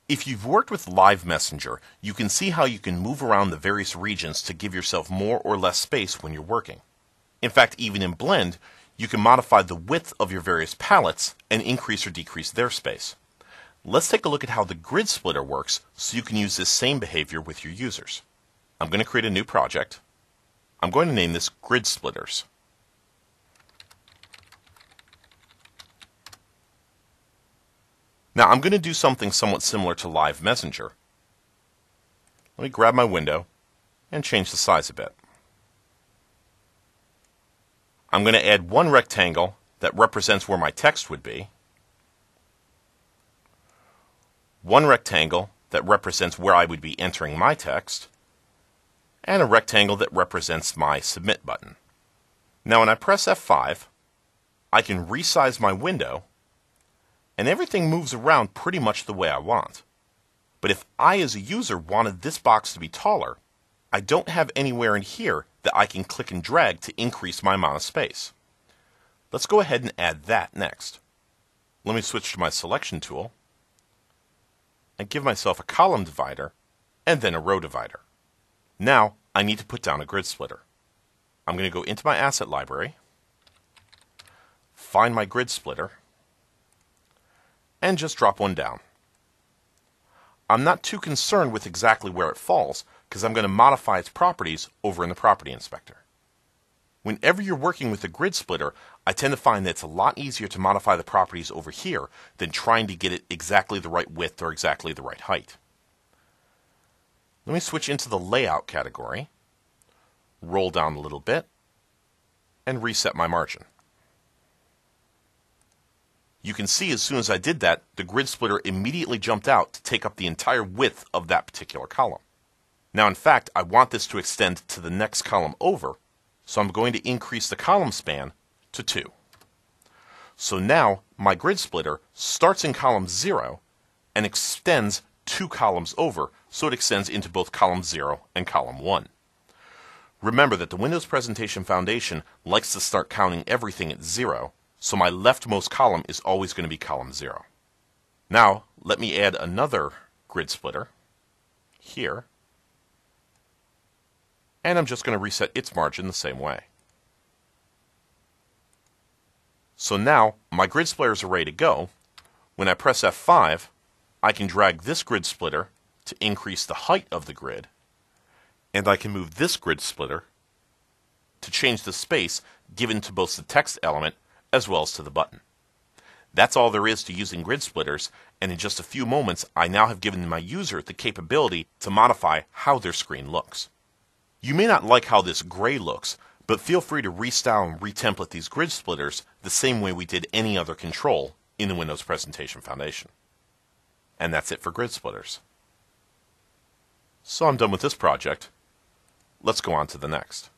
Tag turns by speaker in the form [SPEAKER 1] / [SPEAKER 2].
[SPEAKER 1] If you've worked with Live Messenger, you can see how you can move around the various regions to give yourself more or less space when you're working. In fact, even in Blend, you can modify the width of your various palettes and increase or decrease their space. Let's take a look at how the GridSplitter works so you can use this same behavior with your users. I'm going to create a new project. I'm going to name this GridSplitters. Now I'm going to do something somewhat similar to Live Messenger. Let me grab my window and change the size a bit. I'm going to add one rectangle that represents where my text would be, one rectangle that represents where I would be entering my text, and a rectangle that represents my Submit button. Now when I press F5, I can resize my window, and everything moves around pretty much the way I want. But if I as a user wanted this box to be taller, I don't have anywhere in here that I can click and drag to increase my amount of space. Let's go ahead and add that next. Let me switch to my selection tool and give myself a column divider and then a row divider. Now I need to put down a GridSplitter. I'm going to go into my asset library, find my GridSplitter, and just drop one down. I'm not too concerned with exactly where it falls because I'm going to modify its properties over in the Property Inspector. Whenever you're working with a GridSplitter, I tend to find that it's a lot easier to modify the properties over here than trying to get it exactly the right width or exactly the right height. Let me switch into the Layout category, roll down a little bit, and reset my margin. You can see as soon as I did that, the GridSplitter immediately jumped out to take up the entire width of that particular column. Now in fact, I want this to extend to the next column over, so I'm going to increase the column span to 2. So now my GridSplitter starts in column 0 and extends 2 columns over, so it extends into both column 0 and column 1. Remember that the Windows Presentation Foundation likes to start counting everything at 0, so my leftmost column is always going to be column 0. Now, let me add another GridSplitter here, and I'm just going to reset its margin the same way. So now, my GridSplitters are ready to go. When I press F5, I can drag this GridSplitter to increase the height of the grid, and I can move this GridSplitter to change the space given to both the text element as well as to the button. That's all there is to using GridSplitters, and in just a few moments I now have given my user the capability to modify how their screen looks. You may not like how this gray looks, but feel free to restyle and retemplate these GridSplitters the same way we did any other control in the Windows Presentation Foundation. And that's it for GridSplitters. So I'm done with this project. Let's go on to the next.